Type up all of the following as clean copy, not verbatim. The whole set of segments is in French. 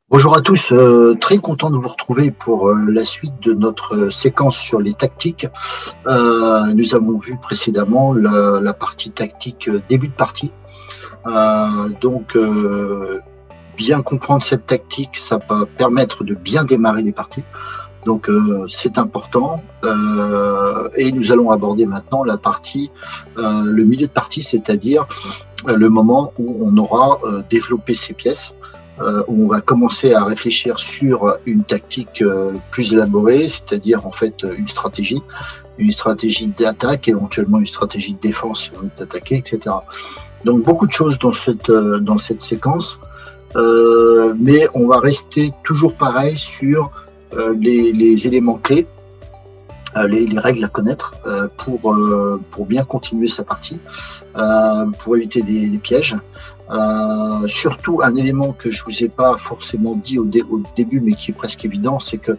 Bonjour à tous, très content de vous retrouver pour la suite de notre séquence sur les tactiques. Nous avons vu précédemment la partie tactique début de partie. Donc, bien comprendre cette tactique, ça va permettre de bien démarrer les parties. Donc, c'est important. Et nous allons aborder maintenant la partie, le milieu de partie, c'est-à-dire le moment où on aura développé ses pièces. Où on va commencer à réfléchir sur une tactique plus élaborée, c'est-à-dire en fait une stratégie d'attaque, éventuellement une stratégie de défense si on veut attaquer, etc. Donc beaucoup de choses dans cette séquence, mais on va rester toujours pareil sur les éléments clés, les règles à connaître pour bien continuer sa partie, pour éviter des pièges. Surtout un élément que je vous ai pas forcément dit au début, mais qui est presque évident, c'est que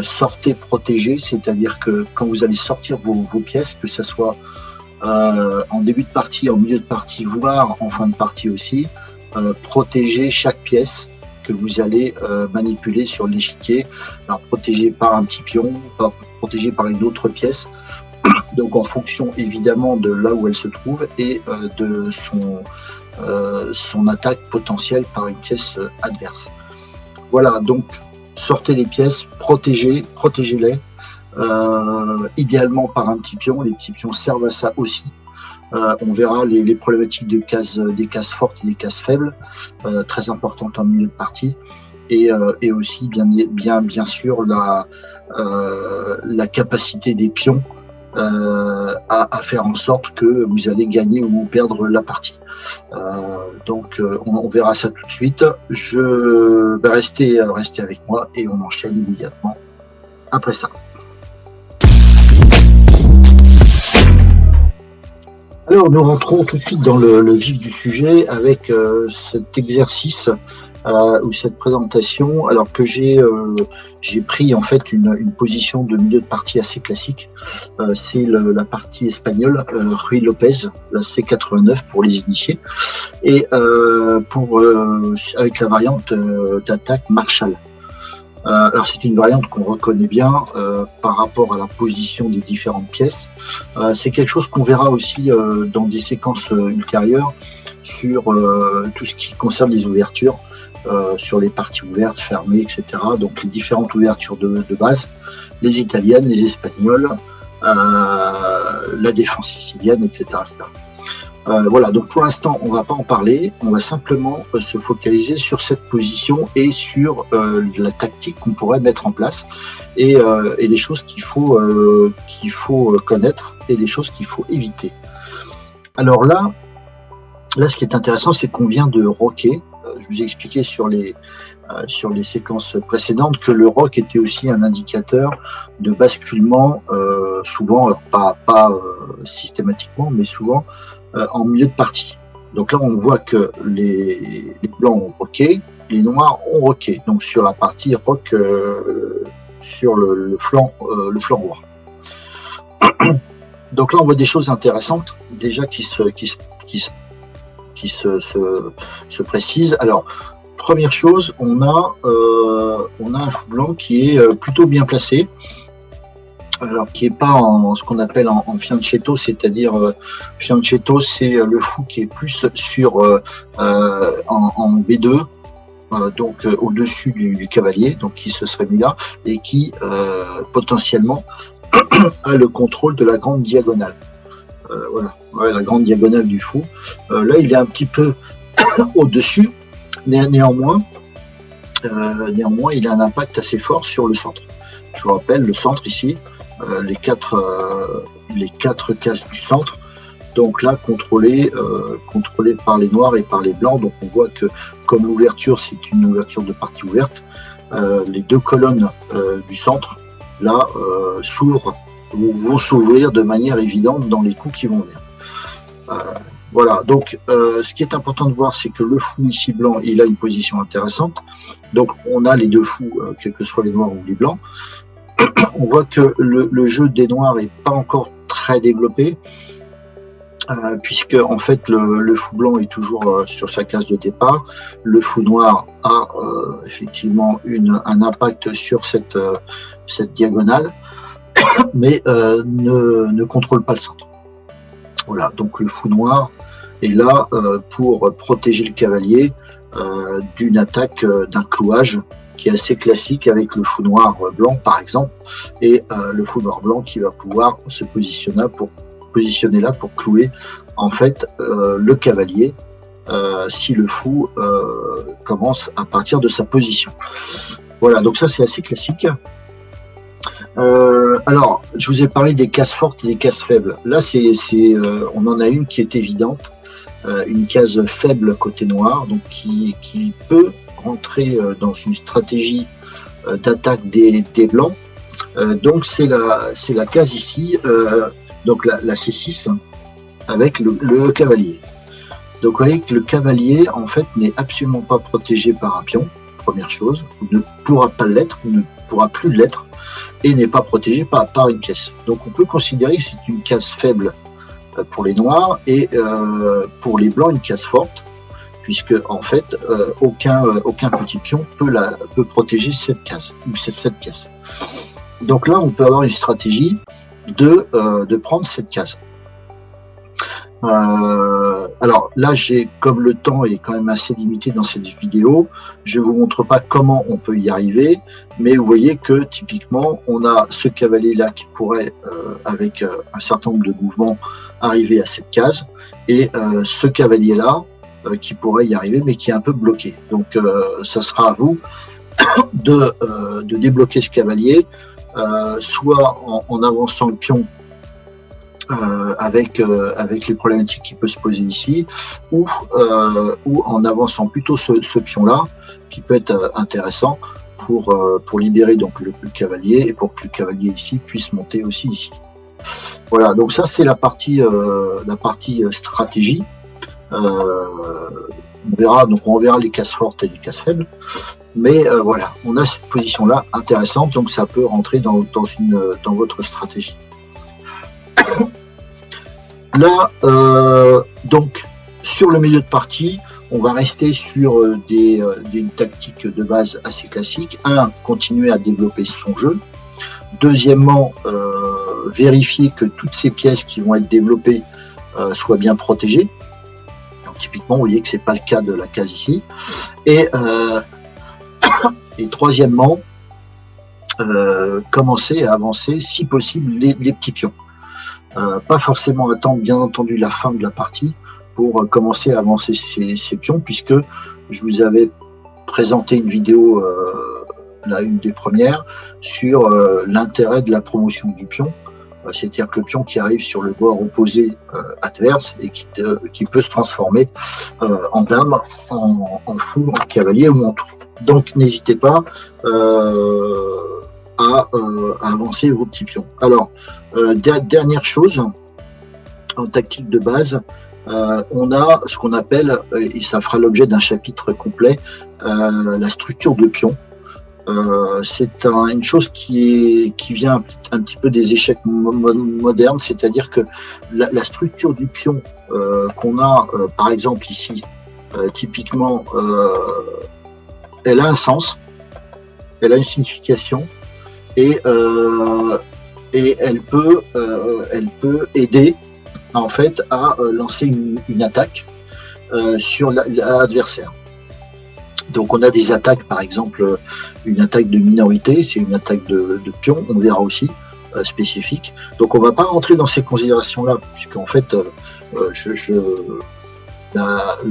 sortez protégé, c'est-à-dire que quand vous allez sortir vos pièces, que ce soit en début de partie, en milieu de partie, voire en fin de partie aussi, protégez chaque pièce que vous allez manipuler sur l'échiquier, alors protégé par un petit pion, protégé par une autre pièce, donc en fonction évidemment de là où elle se trouve et de son attaque potentielle par une pièce adverse. Voilà, donc sortez les pièces, protégez-les, idéalement par un petit pion. Les petits pions servent à ça aussi. On verra les problématiques des cases fortes et des cases faibles, très importantes en milieu de partie, et aussi bien sûr la capacité des pions à faire en sorte que vous allez gagner ou perdre la partie. Donc on verra ça tout de suite. Je vais rester avec moi et on enchaîne immédiatement après ça. Alors nous rentrons tout de suite dans le vif du sujet avec cet exercice ou cette présentation, alors que j'ai pris en fait une position de milieu de partie assez classique. C'est la partie espagnole, Ruy Lopez, la C89 pour les initiés, et avec la variante d'attaque Marshall. Alors c'est une variante qu'on reconnaît bien par rapport à la position des différentes pièces. C'est quelque chose qu'on verra aussi dans des séquences ultérieures sur tout ce qui concerne les ouvertures, sur les parties ouvertes, fermées, etc. Donc les différentes ouvertures de base, les italiennes, les espagnoles, la défense sicilienne, etc. Voilà, donc pour l'instant, on ne va pas en parler, on va simplement se focaliser sur cette position et sur la tactique qu'on pourrait mettre en place et les choses qu'il faut connaître et les choses qu'il faut éviter. Alors là, ce qui est intéressant, c'est qu'on vient de rocker. Je vous ai expliqué sur les séquences précédentes que le rock était aussi un indicateur de basculement, souvent, alors pas systématiquement, mais souvent, en milieu de partie. Donc là, on voit que les blancs ont rocké, les noirs ont rocké. Donc sur la partie rock, sur le flanc droit. Donc là, on voit des choses intéressantes déjà qui se précisent. Alors, première chose, on a un fou blanc qui est plutôt bien placé. Alors qui n'est pas en ce qu'on appelle en fianchetto, c'est-à-dire fianchetto, c'est le fou qui est plus sur en B2, donc au-dessus du cavalier, donc qui se serait mis là, et qui potentiellement a le contrôle de la grande diagonale. Voilà, la grande diagonale du fou. Là, il est un petit peu au-dessus, néanmoins, il a un impact assez fort sur le centre. Je vous rappelle, le centre ici, les quatre cases du centre, donc là contrôlées par les noirs et par les blancs. Donc on voit que comme l'ouverture c'est une ouverture de partie ouverte, les deux colonnes du centre là vont s'ouvrir de manière évidente dans les coups qui vont venir. Voilà, donc ce qui est important de voir, c'est que le fou ici blanc, il a une position intéressante. Donc on a les deux fous, quels que soient les noirs ou les blancs. On voit que le jeu des noirs n'est pas encore très développé. puisque en fait le fou blanc est toujours sur sa case de départ, le fou noir a effectivement un impact sur cette diagonale, mais ne contrôle pas le centre. Voilà, donc le fou noir est là pour protéger le cavalier d'une attaque, d'un clouage qui est assez classique avec le fou noir blanc par exemple, et le fou noir blanc qui va pouvoir se positionner là pour clouer en fait le cavalier si le fou commence à partir de sa position. Voilà, donc ça c'est assez classique. Alors, je vous ai parlé des cases fortes et des cases faibles. Là, on en a une qui est évidente, une case faible côté noir, donc qui peut rentrer dans une stratégie d'attaque des blancs. Donc c'est la case ici, donc la C6 avec le cavalier. Donc vous voyez que le cavalier en fait n'est absolument pas protégé par un pion, première chose, ne pourra pas l'être, ne pourra plus l'être, et n'est pas protégé par une pièce. Donc on peut considérer que c'est une case faible pour les noirs et pour les blancs une case forte, puisque en fait aucun petit pion peut protéger cette case ou cette pièce. Donc là on peut avoir une stratégie de prendre cette case. Alors là, comme le temps est quand même assez limité dans cette vidéo, je vous montre pas comment on peut y arriver, mais vous voyez que typiquement, on a ce cavalier-là qui pourrait, avec un certain nombre de mouvements, arriver à cette case, et ce cavalier-là qui pourrait y arriver, mais qui est un peu bloqué. Donc, ça sera à vous de débloquer ce cavalier, soit en avançant le pion avec les problématiques qui peuvent se poser ici, ou en avançant plutôt ce pion-là, qui peut être intéressant pour libérer donc le cavalier, et pour que le cavalier ici puisse monter aussi ici. Voilà, donc ça c'est la partie stratégie. On verra les cases fortes et les cases faibles. Mais voilà, on a cette position-là intéressante, donc ça peut rentrer dans votre stratégie. Là, donc, sur le milieu de partie, on va rester sur des tactiques de base assez classiques. Un, continuer à développer son jeu. Deuxièmement, vérifier que toutes ces pièces qui vont être développées soient bien protégées. Donc, typiquement, vous voyez que c'est pas le cas de la case ici. Et troisièmement, commencer à avancer, si possible, les petits pions. Pas forcément attendre, bien entendu, la fin de la partie pour commencer à avancer ces pions, puisque je vous avais présenté une vidéo, une des premières, sur l'intérêt de la promotion du pion. C'est-à-dire que le pion qui arrive sur le bord opposé adverse et qui peut se transformer en dame, en fou, en cavalier ou en tout. Donc n'hésitez pas à avancer vos petits pions. Alors, dernière chose, en tactique de base, on a ce qu'on appelle, et ça fera l'objet d'un chapitre complet, la structure de pion. C'est une chose qui vient un petit peu des échecs modernes, c'est-à-dire que la structure du pion qu'on a, par exemple ici, typiquement, elle a un sens, elle a une signification, et elle peut aider en fait à lancer une attaque sur l'adversaire. Donc on a des attaques, par exemple une attaque de minorité, c'est une attaque de pion, on verra aussi, spécifique. Donc on ne va pas rentrer dans ces considérations-là, puisqu'en fait le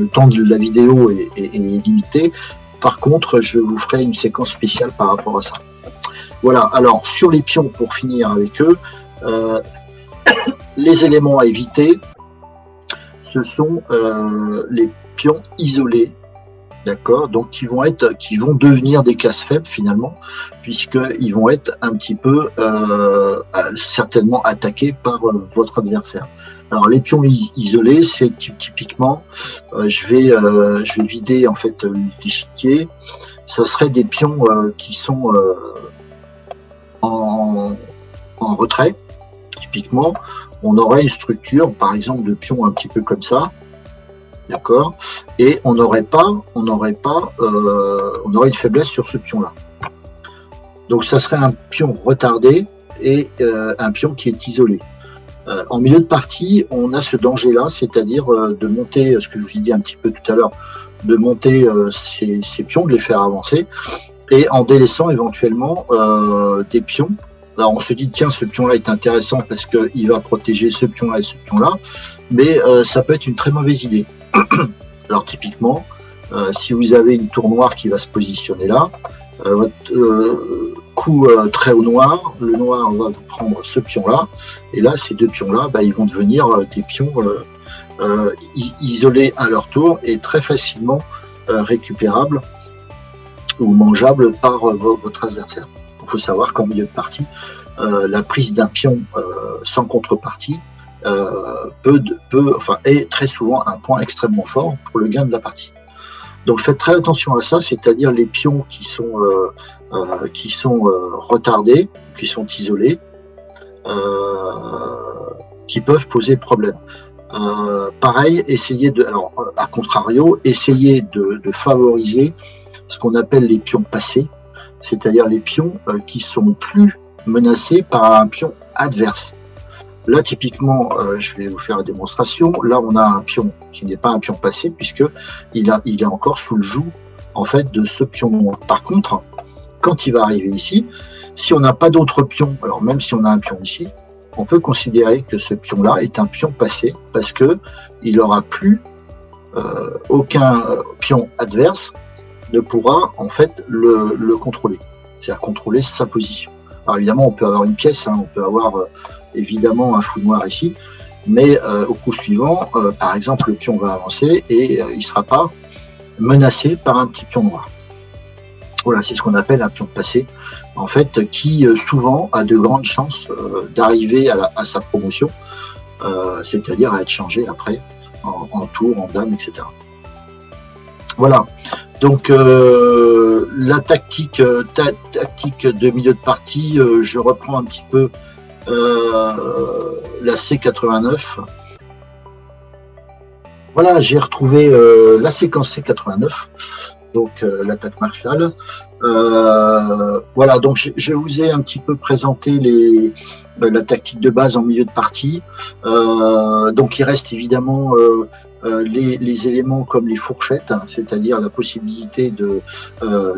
temps de la vidéo est limité. Par contre, je vous ferai une séquence spéciale par rapport à ça. Voilà, alors sur les pions, pour finir avec eux, les éléments à éviter, ce sont les pions isolés, d'accord, donc qui vont devenir des cases faibles finalement, puisqu'ils vont être un petit peu certainement attaqués par votre adversaire. Alors les pions isolés, c'est typiquement, je vais vider en fait l'échiquier. Ça serait des pions qui sont en retrait, typiquement, on aurait une structure, par exemple, de pion un petit peu comme ça, d'accord, et on aurait une faiblesse sur ce pion-là. Donc ça serait un pion retardé et un pion qui est isolé. En milieu de partie, on a ce danger-là, c'est-à-dire de monter, ce que je vous ai dit un petit peu tout à l'heure, de monter ces pions, de les faire avancer, et en délaissant éventuellement des pions. Alors on se dit, tiens, ce pion-là est intéressant parce qu'il va protéger ce pion-là et ce pion-là, mais ça peut être une très mauvaise idée. Alors typiquement, si vous avez une tour noire qui va se positionner là, votre coup très haut noir, le noir va vous prendre ce pion-là, et là, ces deux pions-là, ils vont devenir des pions isolés à leur tour et très facilement récupérables ou mangeables par votre adversaire. Il faut savoir qu'en milieu de partie, la prise d'un pion sans contrepartie est très souvent un point extrêmement fort pour le gain de la partie. Donc faites très attention à ça, c'est-à-dire les pions qui sont retardés, qui sont isolés, qui peuvent poser problème. Pareil, à contrario, essayez de favoriser ce qu'on appelle les pions passés, c'est-à-dire les pions qui sont plus menacés par un pion adverse. Là, typiquement, je vais vous faire une démonstration. Là, on a un pion qui n'est pas un pion passé, puisque il est encore sous le joug en fait de ce pion noir. Par contre, quand il va arriver ici, si on n'a pas d'autres pions, alors même si on a un pion ici, on peut considérer que ce pion-là est un pion passé, parce que il n'aura plus aucun pion adverse ne pourra en fait le contrôler, c'est-à-dire contrôler sa position. Alors évidemment, on peut avoir une pièce, on peut avoir évidemment un fou noir ici, mais au coup suivant, par exemple, le pion va avancer et il ne sera pas menacé par un petit pion noir. Voilà, c'est ce qu'on appelle un pion passé, en fait, qui souvent a de grandes chances d'arriver à sa promotion, c'est-à-dire à être changé après en tour, en dame, etc. Voilà, donc la tactique de milieu de partie, je reprends un petit peu la C89. Voilà, j'ai retrouvé la séquence C89, donc l'attaque Marshall. Voilà, donc je vous ai un petit peu présenté la tactique de base en milieu de partie. Donc il reste évidemment les éléments comme les fourchettes, c'est-à-dire la possibilité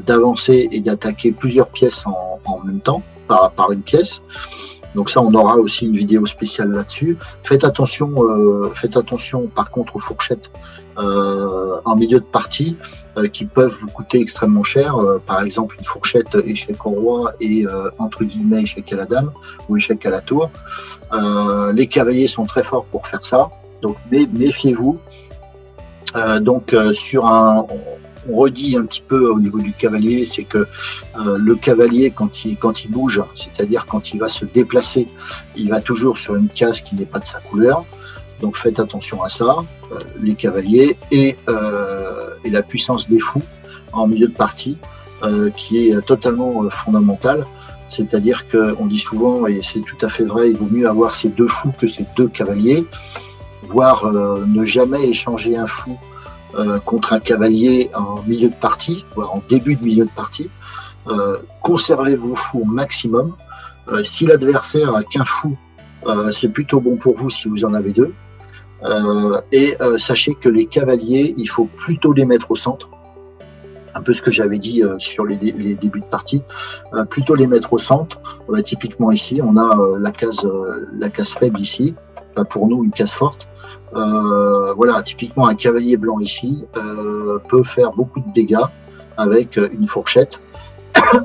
d'avancer et d'attaquer plusieurs pièces en même temps par une pièce. Donc ça, on aura aussi une vidéo spéciale là-dessus. Faites attention par contre aux fourchettes en milieu de partie qui peuvent vous coûter extrêmement cher. Par exemple, une fourchette échec au roi et entre guillemets échec à la dame ou échec à la tour. Les cavaliers sont très forts pour faire ça. Donc méfiez-vous. On redit un petit peu au niveau du cavalier, c'est que le cavalier, quand il bouge, c'est-à-dire quand il va se déplacer, il va toujours sur une case qui n'est pas de sa couleur. Donc faites attention à ça, les cavaliers et la puissance des fous en milieu de partie, qui est totalement fondamentale. C'est-à-dire qu'on dit souvent, et c'est tout à fait vrai, il vaut mieux avoir ces deux fous que ces deux cavaliers, voire ne jamais échanger un fou contre un cavalier en milieu de partie, voire en début de milieu de partie. Conservez vos fous au maximum. Si l'adversaire a qu'un fou, c'est plutôt bon pour vous si vous en avez deux. Sachez que les cavaliers, il faut plutôt les mettre au centre. Un peu ce que j'avais dit sur les débuts de partie. Plutôt les mettre au centre. Typiquement ici, on a la case faible ici. Pour nous, une case forte. Voilà, typiquement un cavalier blanc ici peut faire beaucoup de dégâts avec une fourchette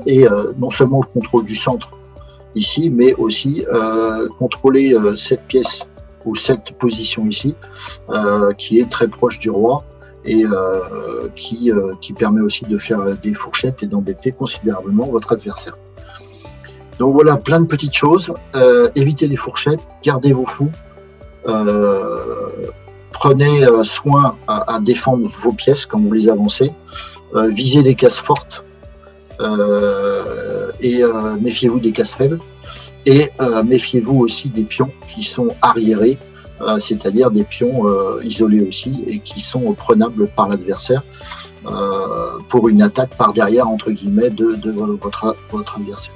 et non seulement le contrôle du centre ici, mais aussi contrôler cette pièce ou cette position ici qui est très proche du roi et qui permet aussi de faire des fourchettes et d'embêter considérablement votre adversaire. Donc voilà, plein de petites choses. Évitez les fourchettes, gardez vos fous. Prenez soin à défendre vos pièces quand vous les avancez, visez des cases fortes et méfiez-vous des cases faibles. Et méfiez-vous aussi des pions qui sont arriérés, c'est-à-dire des pions isolés aussi et qui sont prenables par l'adversaire pour une attaque par derrière, entre guillemets, de votre adversaire.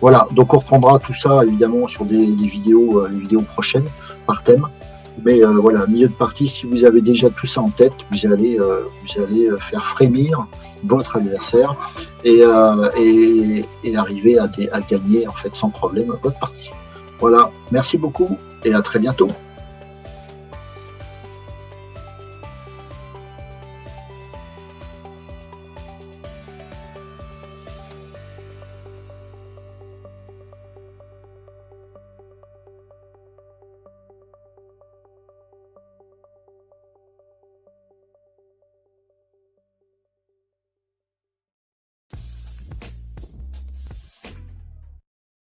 Voilà, donc on reprendra tout ça évidemment sur les vidéos prochaines par thème. Mais voilà, milieu de partie, si vous avez déjà tout ça en tête, vous allez faire frémir votre adversaire et arriver à gagner en fait sans problème votre partie. Voilà, merci beaucoup et à très bientôt.